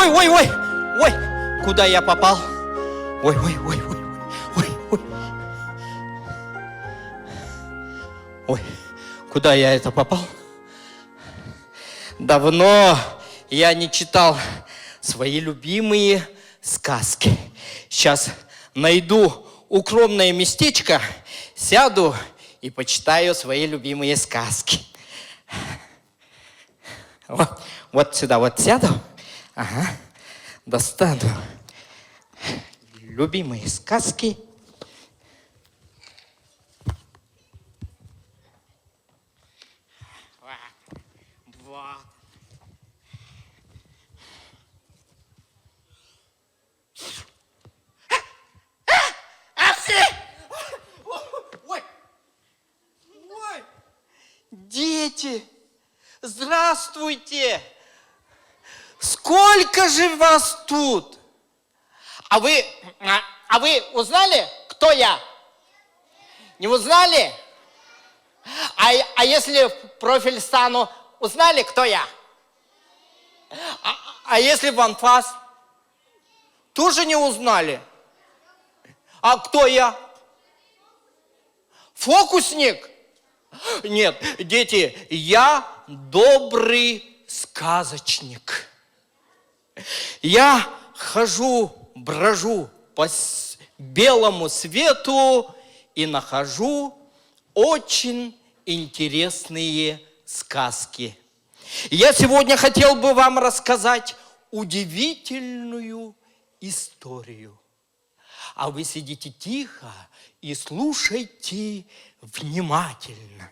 Ой, ой, ой, ой, куда я попал? Ой, ой, ой, ой, ой, ой. Ой, куда я это попал? Давно я не читал свои любимые сказки. Сейчас найду укромное местечко, сяду и почитаю свои любимые сказки. Вот сюда вот сяду. Ага, достану любимые сказки. Вот. Ой! Ой! Дети! Здравствуйте! Сколько же вас тут? А вы узнали, кто я? Не узнали? А если в профиль стану, узнали, кто я? А если в анфас? Тоже не узнали? А кто я? Фокусник? Нет, дети, я добрый сказочник. Я хожу, брожу по белому свету и нахожу очень интересные сказки. Я сегодня хотел бы вам рассказать удивительную историю. А вы сидите тихо и слушайте внимательно.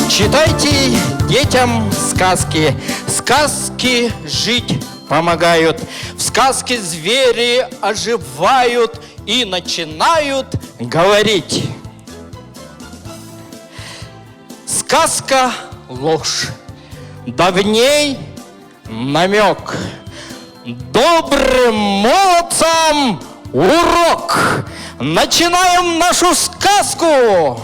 Читайте детям сказки. Сказки жить помогают. В сказке звери оживают и начинают говорить. Сказка – ложь, да в ней намек. Добрым молодцам урок. Начинаем нашу сказку.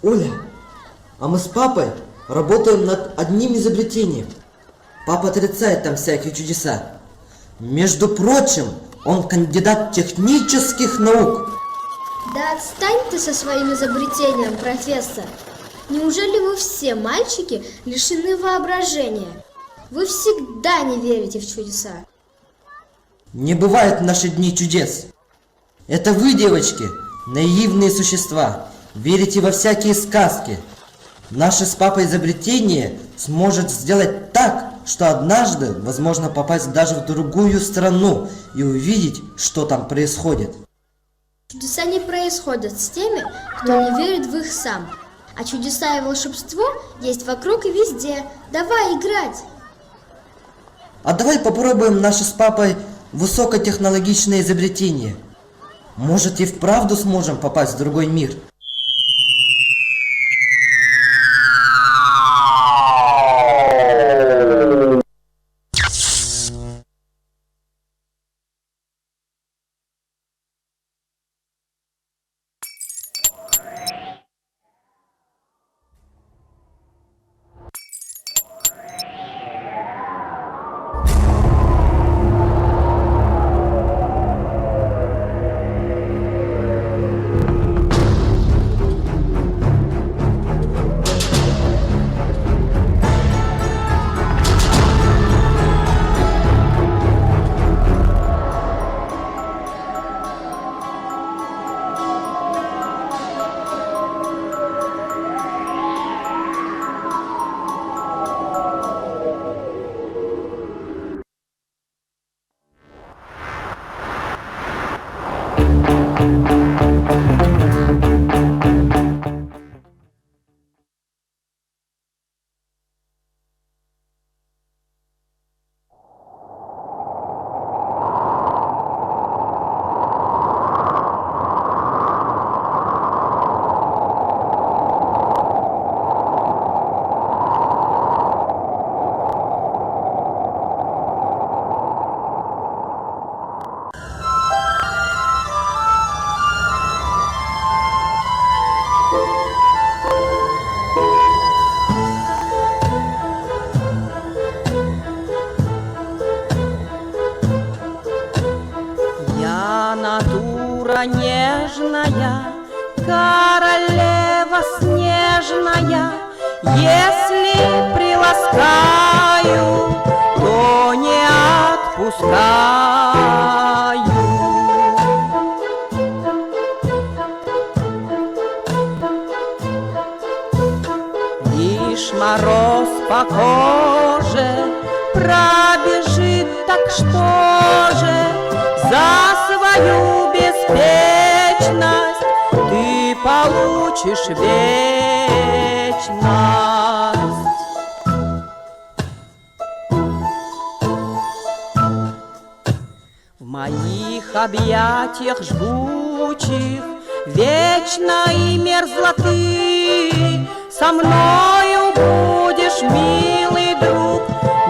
Оля, а мы с папой работаем над одним изобретением. Папа отрицает там всякие чудеса. Между прочим, он кандидат технических наук. Да отстань ты со своим изобретением, профессор. Неужели вы все, мальчики, лишены воображения? Вы всегда не верите в чудеса. Не бывает в наши дни чудес. Это вы, девочки, наивные существа, верите во всякие сказки. Наше с папой изобретение сможет сделать так, что однажды возможно попасть даже в другую страну и увидеть, что там происходит. Чудеса не происходят с теми, кто не верит в их сам. А чудеса и волшебство есть вокруг и везде. Давай играть! А давай попробуем наше с папой высокотехнологичное изобретение. Может, и вправду сможем попасть в другой мир. Натура нежная, королева снежная, если приласкаю, то не отпускаю. Лишь мороз по коже пробежит, так что же за свою беспечность ты получишь вечность. В моих объятиях жгучих вечно и мерзлоты со мною будешь, милый друг,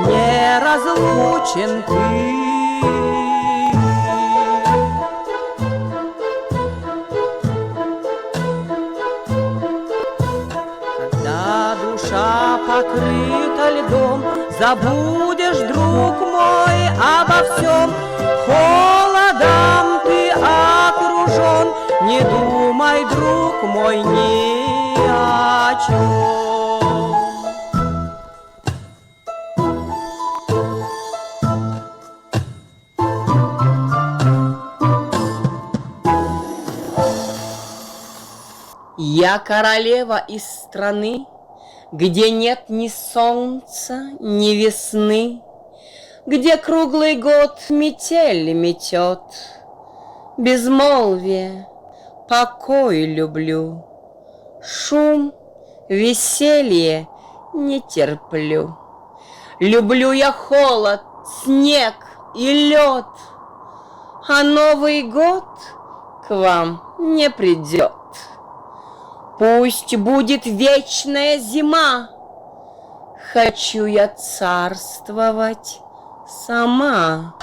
неразлучен ты. Покрыта льдом, забудешь, друг мой, обо всем. Холодом ты окружен, не думай, друг мой, ни о чем. Я королева из страны, где нет ни солнца, ни весны, где круглый год метель метет. Безмолвие, покой люблю, шум, веселье не терплю. Люблю я холод, снег и лед, а Новый год к вам не придет. Пусть будет вечная зима, хочу я царствовать сама.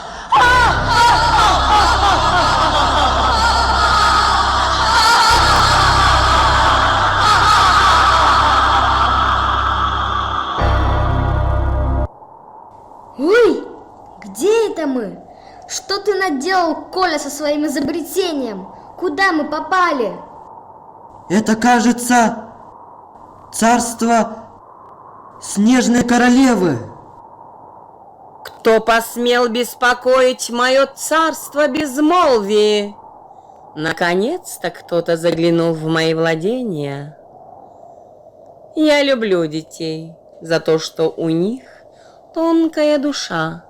Где это мы? Что ты наделал, Коля, со своим изобретением? Куда мы попали? Это, кажется, царство Снежной Королевы. Кто посмел беспокоить мое царство безмолвие? Наконец-то кто-то заглянул в мои владения. Я люблю детей за то, что у них тонкая душа,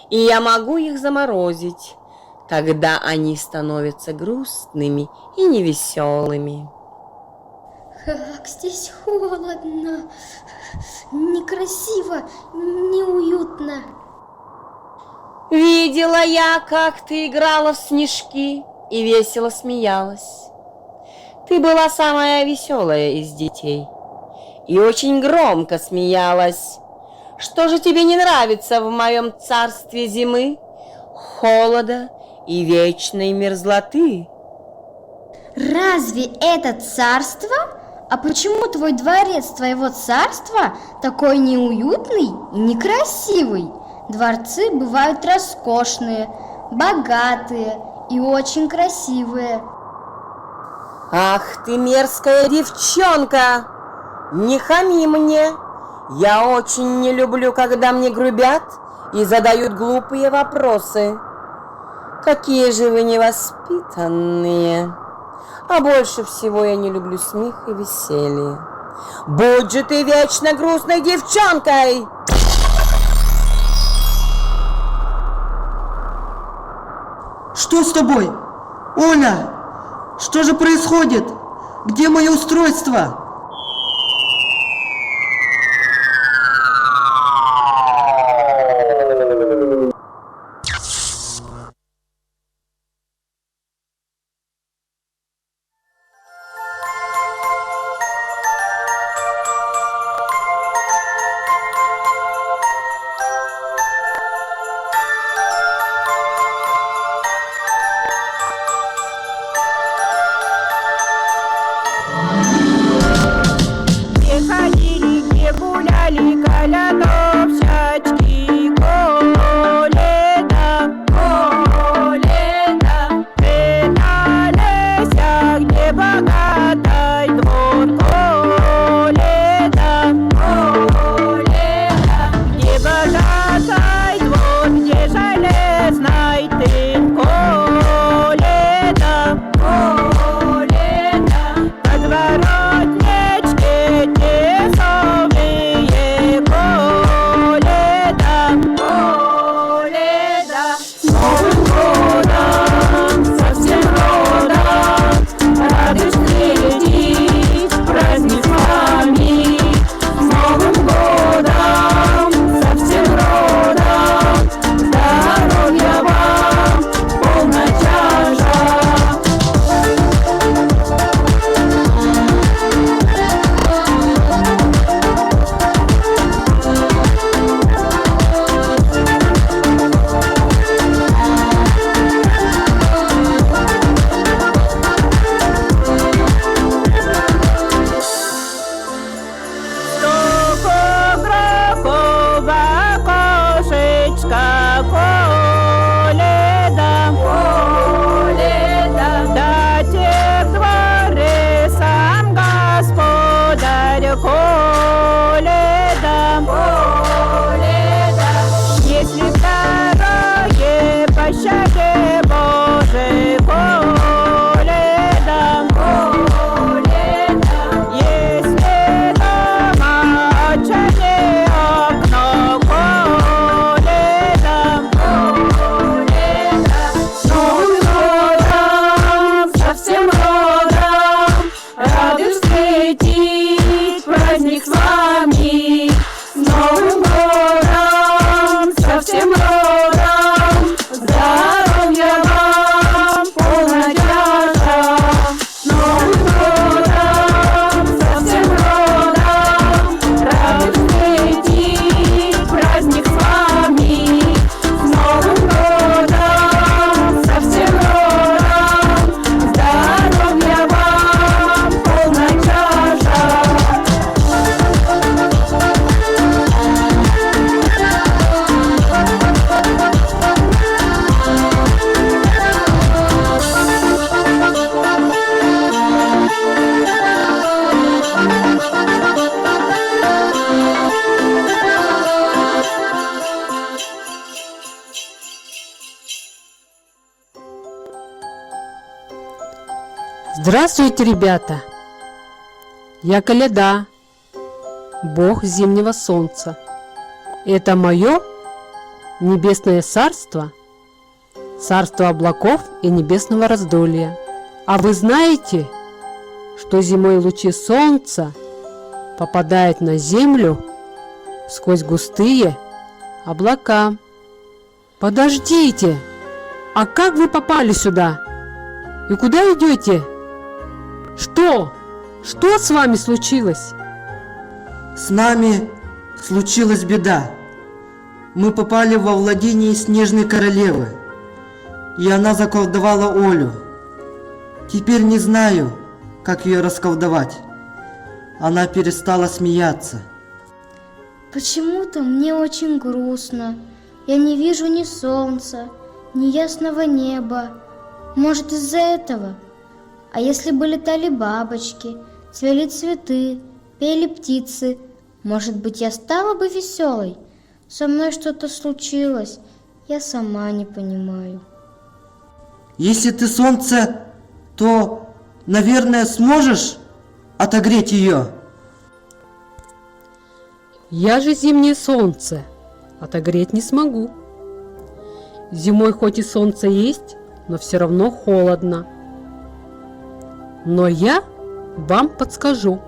и я могу их заморозить. Тогда они становятся грустными и невеселыми. Как здесь холодно, некрасиво, неуютно. Видела я, как ты играла в снежки и весело смеялась. Ты была самая веселая из детей и очень громко смеялась. Что же тебе не нравится в моем царстве зимы, холода и вечной мерзлоты? Разве это царство? А почему твой дворец твоего царства такой неуютный и некрасивый? Дворцы бывают роскошные, богатые и очень красивые. Ах ты мерзкая девчонка! Не хами мне! Я очень не люблю, когда мне грубят и задают глупые вопросы. Какие же вы невоспитанные! А больше всего я не люблю смех и веселье. Будь же ты вечно грустной девчонкой! Что с тобой? Оля! Что же происходит? Где мое устройство? Здравствуйте, ребята! Я Коляда, бог зимнего солнца. Это мое небесное царство, царство облаков и небесного раздолья. А вы знаете, что зимой лучи солнца попадают на землю сквозь густые облака? Подождите! А как вы попали сюда? И куда идете? Что? Что с вами случилось? С нами случилась беда. Мы попали во владение снежной королевы, и она заколдовала Олю. Теперь не знаю, как ее расколдовать. Она перестала смеяться. Почему-то мне очень грустно. Я не вижу ни солнца, ни ясного неба. Может, из-за этого? А если бы летали бабочки, цвели цветы, пели птицы, может быть, я стала бы веселой? Со мной что-то случилось, я сама не понимаю. Если ты солнце, то, наверное, сможешь отогреть ее? Я же зимнее солнце, отогреть не смогу. Зимой хоть и солнце есть, но все равно холодно. Но я вам подскажу,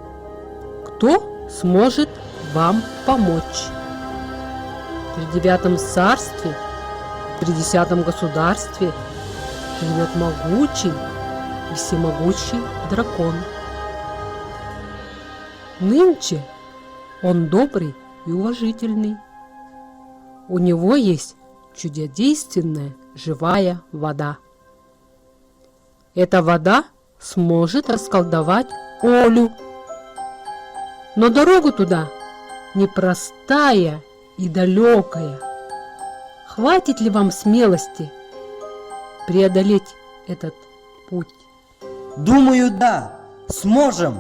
кто сможет вам помочь. В 9 царстве, в 30 государстве живет могучий и всемогущий дракон. Нынче он добрый и уважительный. У него есть чудодейственная живая вода. Эта вода сможет расколдовать Олю. Но дорога туда непростая и далекая. Хватит ли вам смелости преодолеть этот путь? Думаю, да, сможем.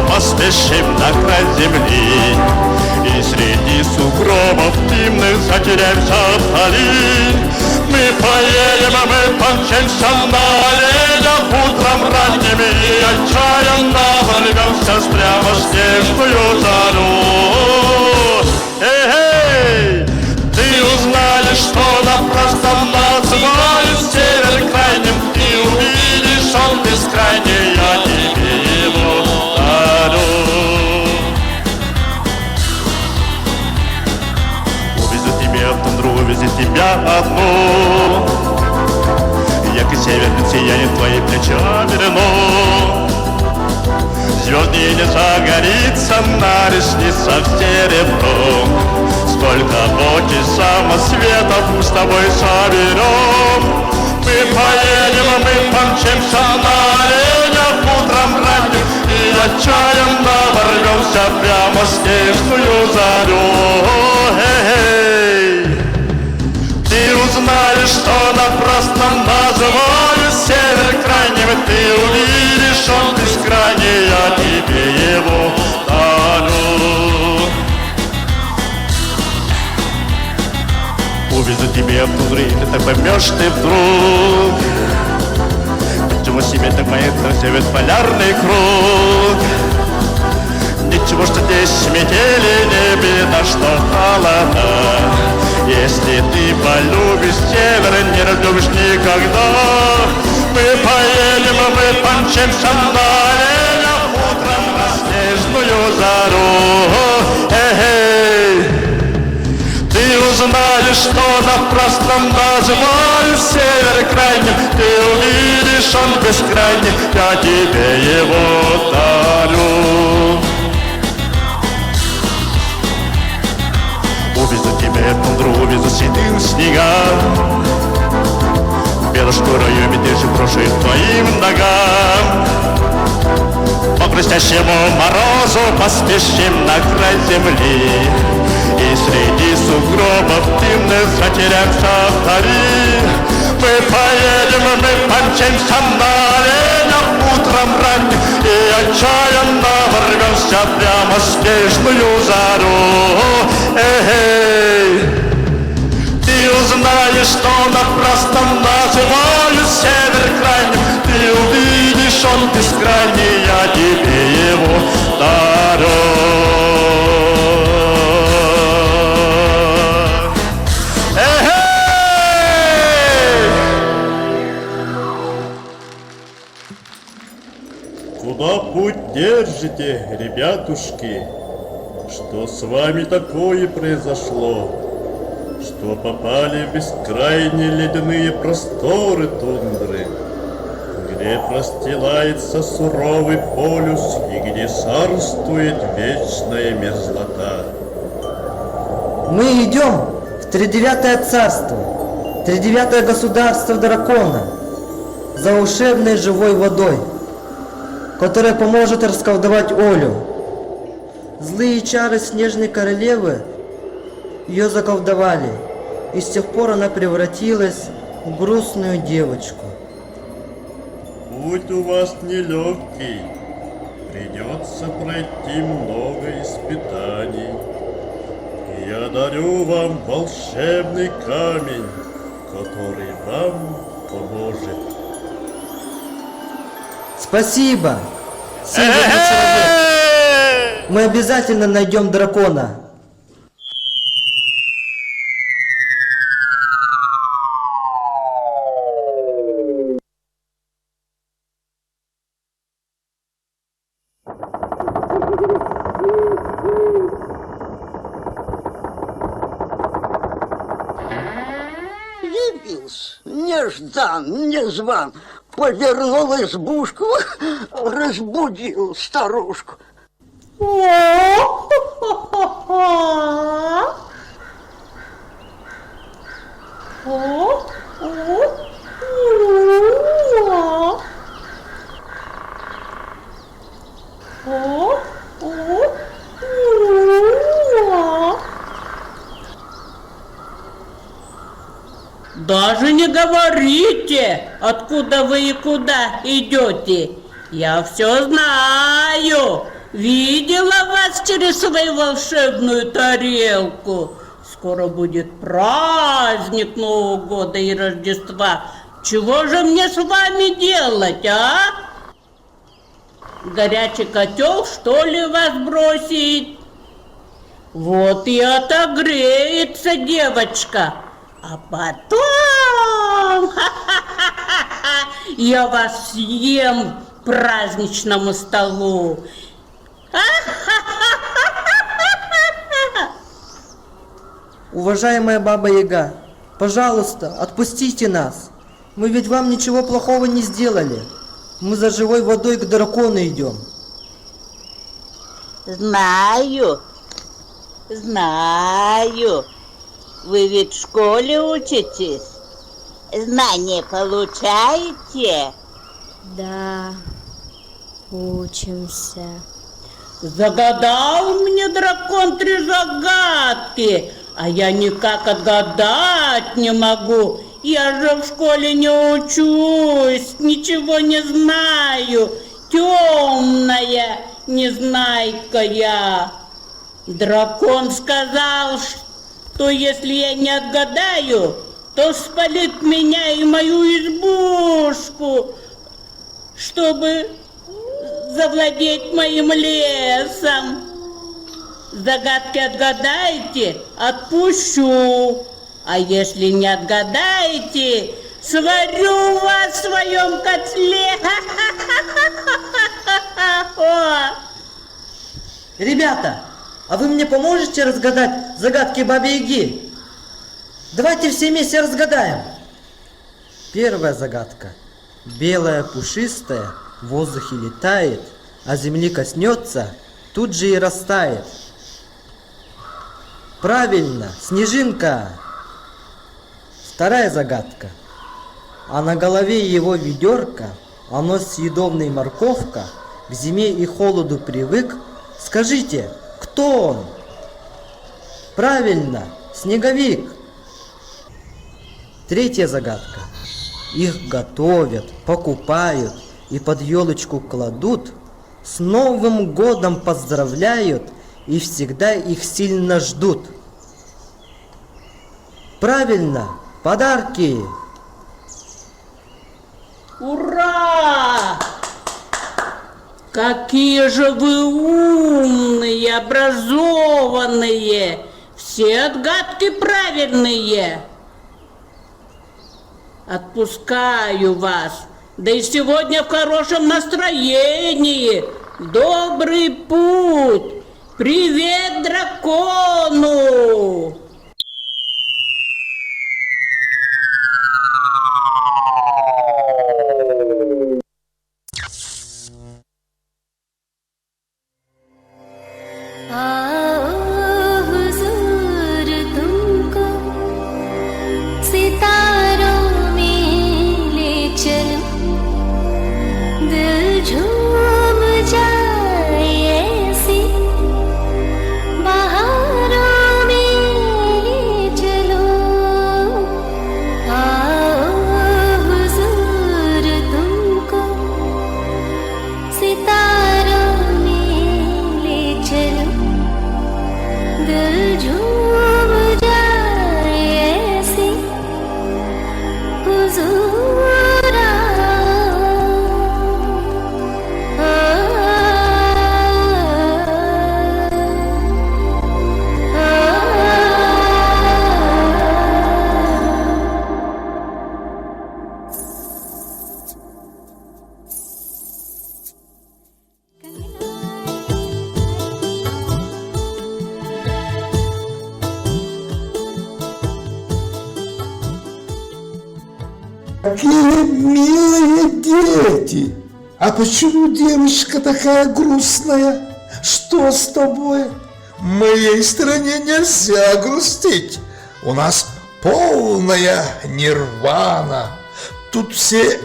Поспешим на край земли, и среди сугробов дымных затеряемся вдали. Мы поедем, а мы помчимся на оленях утром ранним и отчаянно ворвемся прямо в снежную жару. Эй, ты узнаешь, что напрасно называют север крайним, ты увидишь, он бескрайний, я тебе его дарю. Увезу тебя в тундру, увезу тебя одну. як и северным сиянием твои плечи оберну. Звезднее не загорится, на ресницах серебром. Сколько боги самосветов мы с тобой соберем. Мы поедем, мы помчимся на оленях утром ранним и отчаянно ворвемся прямо в снежную зарю. Ты узнаешь, что напрасно называю север крайним. Ты увидишь, он бескрайний, я тебе его дарю. Увезу тебе внутрь, и ты так поймешь ты вдруг, ничего себе так моих север полярный круг. Ничего, что здесь метели, не беда, что холода. Если ты полюбишь север, не разлюбишь никогда. Мы поедем, мы помчимся на оленях утром на снежную зару. Ты узнаешь, что напрасно называю север крайним. Ты увидишь, он бескрайний, я тебе его дарю. Увезу тебя тундру, увезу седым снегам. Белой шкурою медвежий брошит твоим ногам. По хрустящему морозу поспешим на край земли, и среди сугробов дымных затеряемся вдали. Мы поедем, мы помчимся на оленях утром ранним и отчаянно ворвемся прямо в снежную зарю. Ты узнаешь, что напрасно называю север крайним. Ты увидишь, он бескрайний, я тебе его дарю. Куда путь держите, ребятушки? Что с вами такое произошло? Что попали в бескрайние ледяные просторы тундры, где простилается суровый полюс и где царствует вечная мерзлота? Мы идем в тридевятое царство, тридевятое государство дракона, за волшебной живой водой, которая поможет расколдовать Олю. Злые чары снежной королевы ее заколдовали, и с тех пор она превратилась в грустную девочку. Путь у вас нелегкий, придется пройти много испытаний. Я дарю вам волшебный камень, который вам поможет. Спасибо, северный человек. Мы обязательно найдем дракона. Явился, неждан, незван, повернул избушку, разбудил старушку. Даже не говорите, откуда вы и куда идете. Я все знаю. Видела вас через свою волшебную тарелку. Скоро будет праздник Нового года и Рождества. Чего же мне с вами делать, а? Горячий котел, что ли, вас бросить? Вот и отогреется девочка. А потом я вас съем к праздничному столу. Уважаемая Баба Яга, пожалуйста, отпустите нас. Мы ведь вам ничего плохого не сделали. Мы за живой водой к дракону идем. Знаю, знаю. Вы ведь в школе учитесь? Знания получаете? Да, учимся. Загадал мне дракон 3 загадки, а я никак отгадать не могу. Я же в школе не учусь, ничего не знаю, темная незнайка я. Дракон сказал, что если я не отгадаю, то спалит меня и мою избушку, чтобы завладеть моим лесом. Загадки отгадаете, отпущу. А если не отгадаете, сварю вас в своем котле. Ребята, а вы мне поможете разгадать загадки Бабы-Яги? Давайте все вместе разгадаем. Первая загадка. Белая пушистая в воздухе летает, а земли коснется, тут же и растает. Правильно, снежинка. Вторая загадка. А на голове его ведерко, а нос съедобный морковка, к зиме и холоду привык. Скажите, кто он? Правильно, снеговик. Третья загадка. Их готовят, покупают и под елочку кладут, с Новым годом поздравляют и всегда их сильно ждут. Правильно, подарки. Ура! Какие же вы умные, образованные! Все отгадки правильные! Отпускаю вас, да и сегодня в хорошем настроении. Добрый путь! Привет дракону! Какие милые дети! А почему девочка такая грустная? Что с тобой? В моей стране нельзя грустить. У нас полная нирвана. Тут все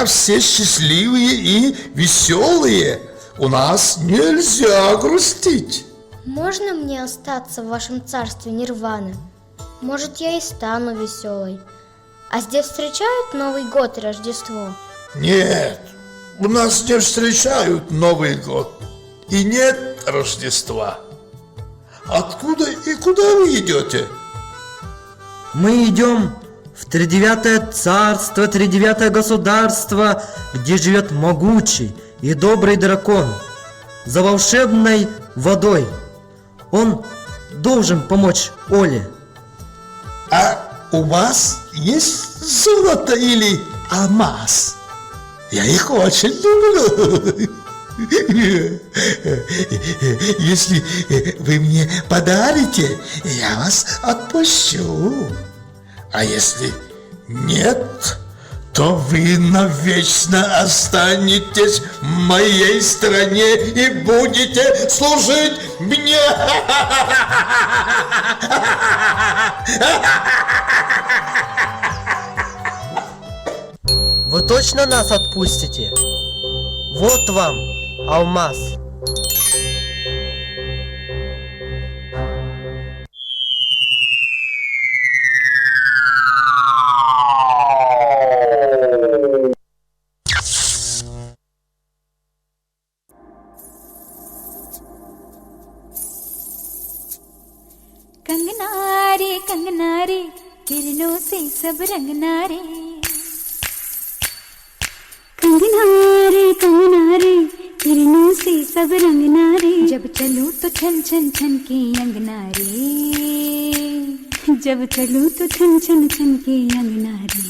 счастливые и веселые. У нас нельзя грустить. Можно мне остаться в вашем царстве Нирваны? Может, я и стану веселой. А здесь встречают Новый год и Рождество? Нет, у нас не встречают Новый год. И нет Рождества. Откуда и куда вы идете? Мы идем в тридевятое царство, тридевятое государство, где живет могучий и добрый дракон за волшебной водой. Он должен помочь Оле. А у вас есть золото или алмаз? Я их очень люблю. Если вы мне подарите, я вас отпущу. А если нет, то вы навечно останетесь в моей стране и будете служить мне. Вы точно нас отпустите? Вот вам алмаз. कंगना रे किरणों से सब रंगना रे कंगना रे किरणों से सब रंगना रे जब चलूं तो छन छन छन के अंगना रे जब चलूं तो छन छन छन के अंगना रे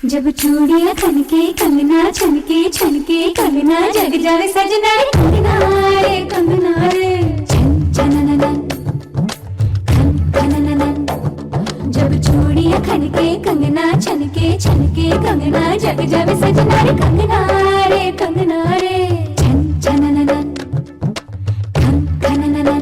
जब चूड़ियां खन के कंगना छन के कंगना जग जावे सजना रे कंगना रे छन छन जब चूड़ियां खन के कंगना छन के कंगना जग जावे सजना रे कंगना रे छन छन खन खन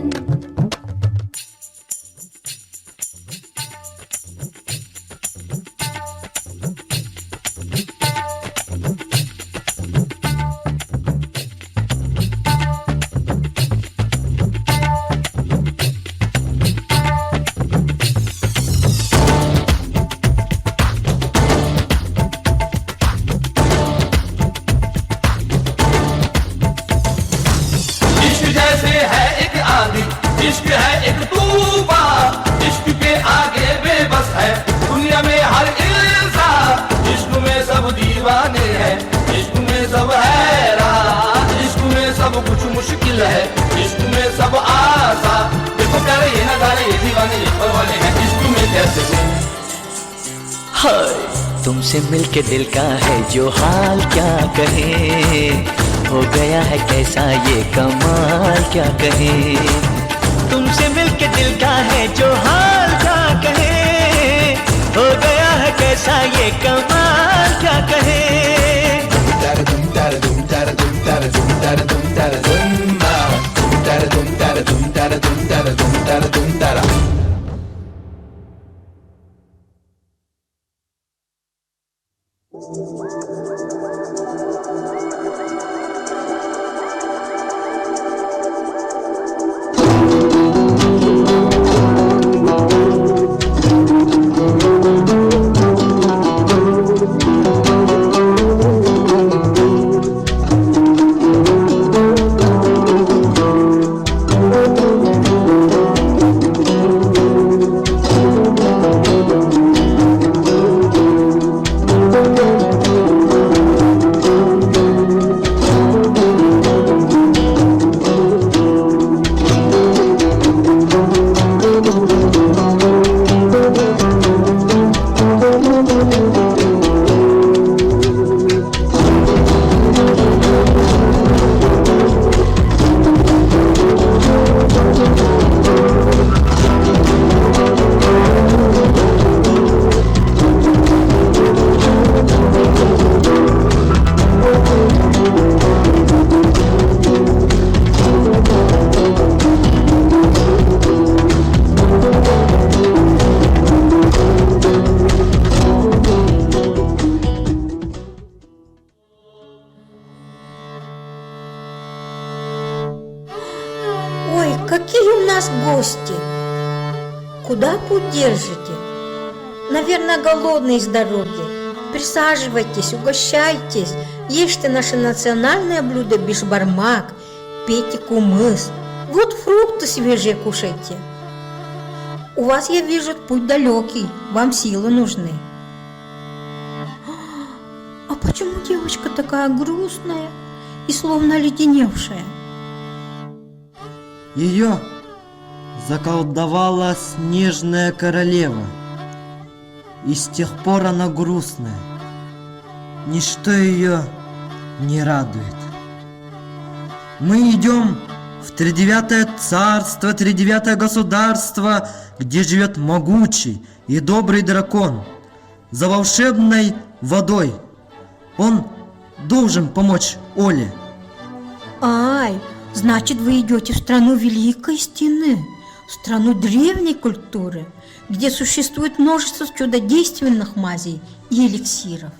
इश्क है एक तूफान, इश्क के आगे बेबस है दुनिया में हर इंसान। इश्क में सब दीवाने हैं, इश्क में सब हैरान, इश्क में सब कुछ मुश्किल है, इश्क में सब आसान। देखो प्यारे ये नजारे, ये दीवाने ये परवाने हैं, इश्क में कैसे हाय तुमसे मिलके दिल का है जो हाल क्या कहे, हो गया है कैसा ये कमाल क्या कहे। तुमसे मिलके दिल का है जो हाल क्या कहे, हो गया है कैसा ये कमाल क्या कहे। Какие у нас гости? Куда путь держите? Наверное, голодные с дороги. Присаживайтесь, угощайтесь. Ешьте наше национальное блюдо бишбармак, пейте кумыс. Вот фрукты свежие кушайте. У вас, я вижу, путь далекий, вам силы нужны. А почему девочка такая грустная и словно оледеневшая? Ее заколдовала снежная королева, и с тех пор она грустная. Ничто ее не радует. Мы идем в тридевятое царство, тридевятое государство, где живет могучий и добрый дракон. за волшебной водой. Он должен помочь Оле. Ай, значит, вы идете в страну Великой Стены, в страну древней культуры, где существует множество чудодейственных мазей и эликсиров.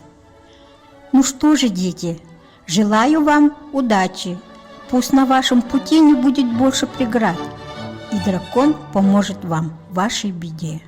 Ну что же, дети, желаю вам удачи. Пусть на вашем пути не будет больше преград, и дракон поможет вам в вашей беде.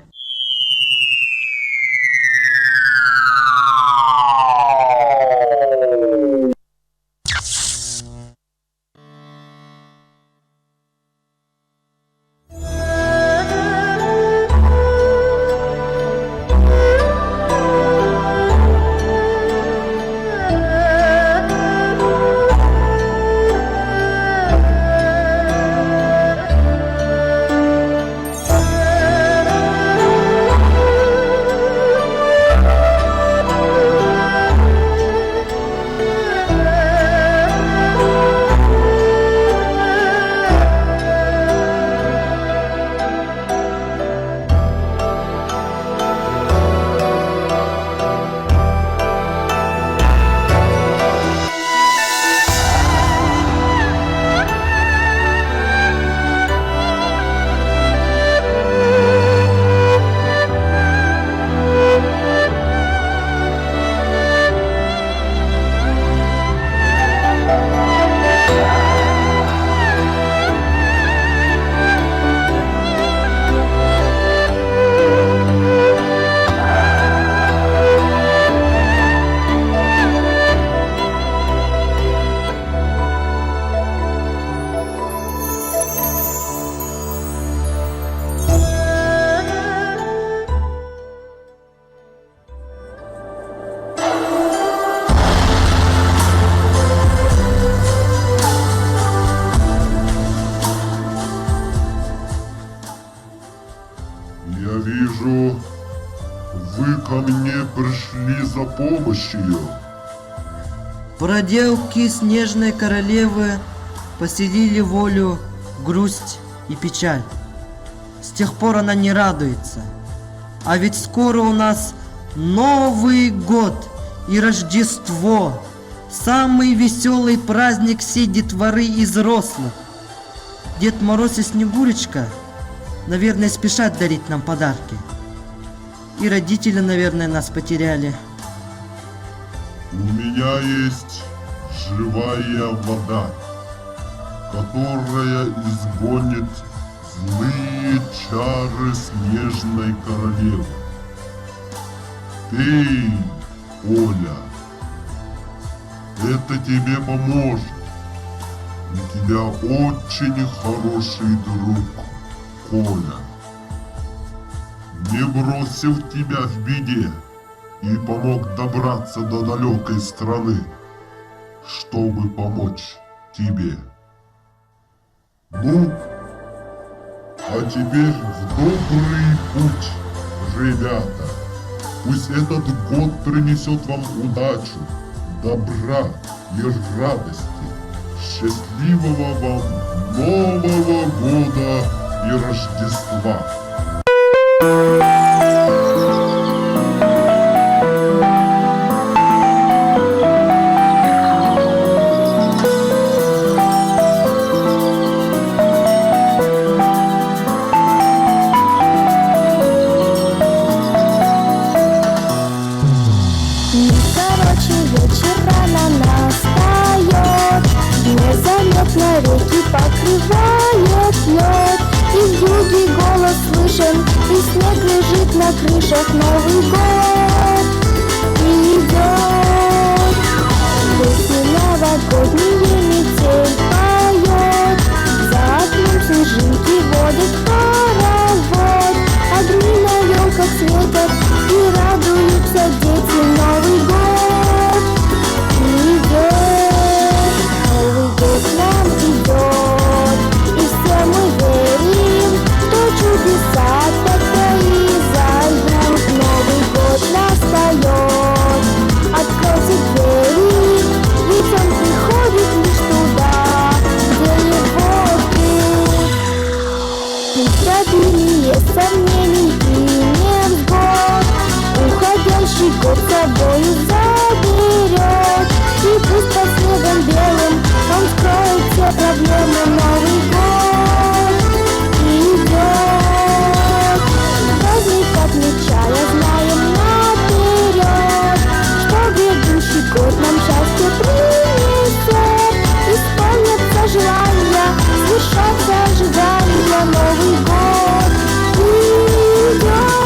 Я вижу, вы ко мне пришли за помощью. Проделки снежной королевы поселили волю, грусть и печаль. С тех пор она не радуется. А ведь скоро у нас Новый год и Рождество. Самый веселый праздник всей детворы и взрослых. Дед Мороз и Снегурочка, наверное, спешат дарить нам подарки. И родители, наверное, нас потеряли. У меня есть живая вода, которая изгонит злые чары снежной королевы. Пей, Оля, это тебе поможет. У тебя очень хороший друг, Коля. Не бросил тебя в беде и помог добраться до далекой страны, чтобы помочь тебе. Ну, а теперь в добрый путь, ребята. Пусть этот год принесет вам удачу, добра и радости. Счастливого вам Нового года и Рождества! Незаметно реки покрывает лед, и в юге голос слышен, и снег лежит на крышах. Новый год идет, песни новогодние метель поет, за окном снежинки водит хоровод, огни на елках светят, и радуются дети. Новый год идет. Новый год нам идет, и все мы верим, что чудеса так-то и зайдут. Новый год настает, от год с собою заберет. И пусть под снегом белым он скроет все проблемы. Новый год идет. Праздник отмечая, знаем наперед, что грядущий год нам счастье принесет. Исполнятся желания, свершатся ожидания. Новый год идет.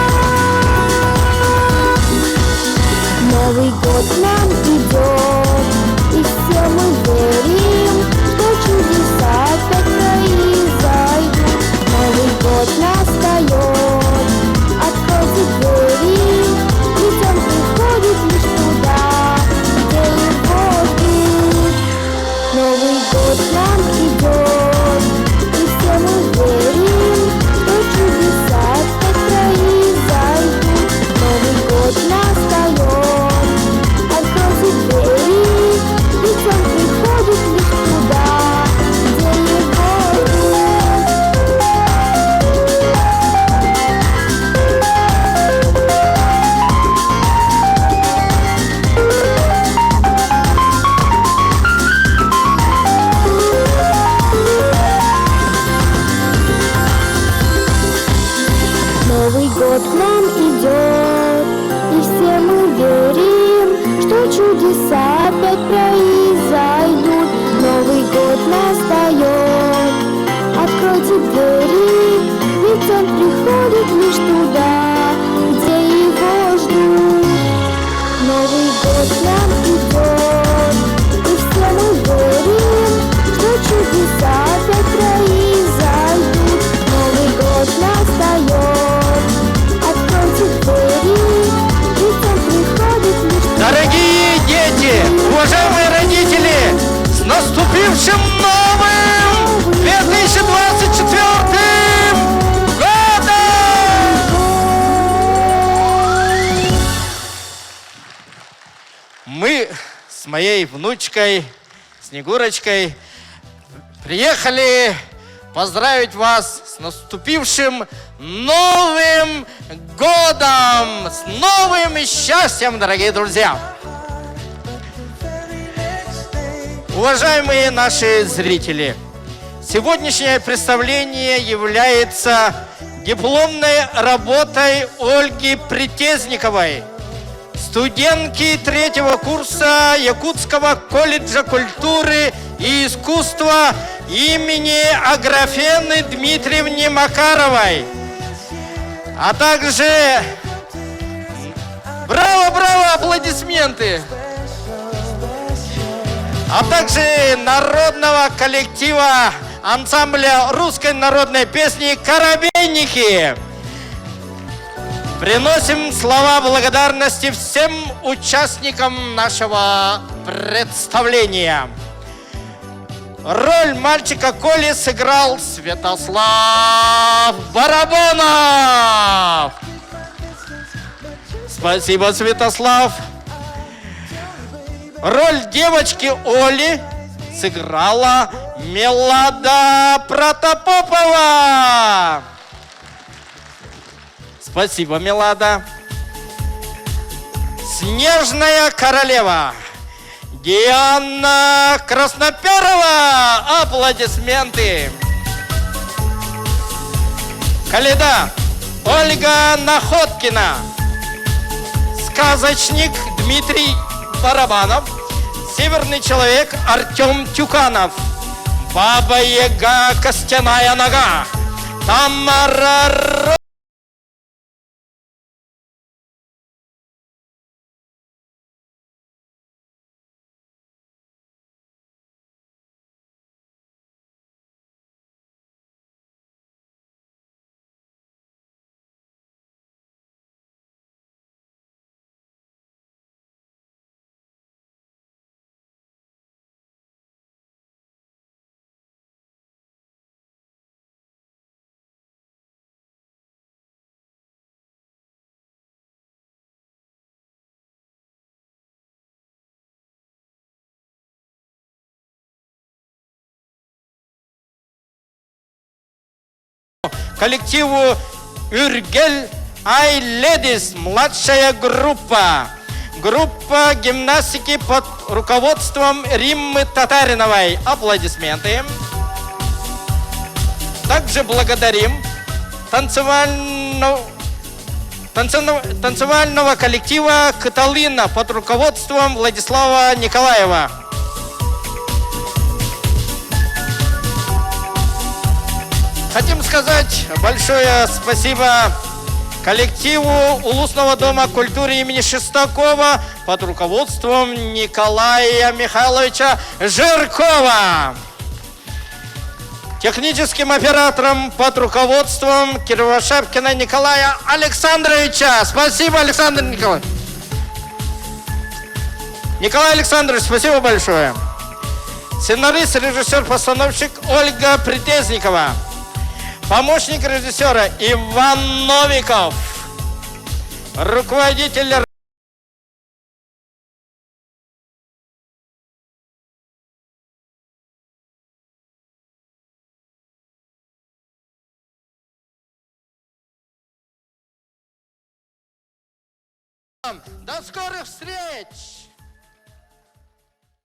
Новый год нам идет, и все мы верим, что чудеса опять произойдут. Новый год настает, откройте двери, ведь он приходит лишь туда, где его ждут. Новый год нам идет, и все мы верим, что чудеса опять произойдут. Новый год настает, откройте двери, ведь он приходит лишь туда, где его ждут. Новый год к нам идет, и все мы верим, что чудеса опять произойдут. Новый год настает, откройте двери, ведь он приходит лишь туда, где его ждут. Новый год к нам идет, и все мы верим, что чудеса опять произойдут. Новый год настает, откройте двери, ведь он приходит лишь туда. Дорогие дети, уважаемые родители, с наступившим новым 2024 годом! Мы с моей внучкой Снегурочкой приехали поздравить вас с наступившим Новым годом! С новым счастьем, дорогие друзья! Уважаемые наши зрители, сегодняшнее представление является дипломной работой Ольги Притезниковой, студентки 3-го курса Якутского колледжа культуры и искусства имени Аграфены Дмитриевны Макаровой, а также браво, аплодисменты, а также народного коллектива ансамбля русской народной песни «Коробейники». Приносим слова благодарности всем участникам нашего представления. Роль мальчика Коли сыграл Святослав Барабанов. Спасибо, Святослав. Роль девочки Оли сыграла Мелада Протопопова. Спасибо, Мелада. Снежная королева Диана Красноперова. Аплодисменты. Коляда Ольга Находкина. Сказочник Дмитрий Барабанов. Северный человек Артем Тюканов. Баба-Яга Костяная нога Тамара коллективу Юргель Ай Ледис, младшая группа. Группа гимнастики под руководством Риммы Татариновой. Аплодисменты. Также благодарим танцевального коллектива «Каталина» под руководством Владислава Николаева. Хотим сказать большое спасибо коллективу Улусного дома культуры имени Шестакова под руководством Николая Михайловича Жиркова. Техническим оператором под руководством Кировошапкина Николая Александровича. Спасибо, Александр Николаевич. Николай Александрович, спасибо большое. Сценарист, режиссер-постановщик Ольга Притезникова. Помощник режиссера Иван Новиков. Руководитель До скорых встреч!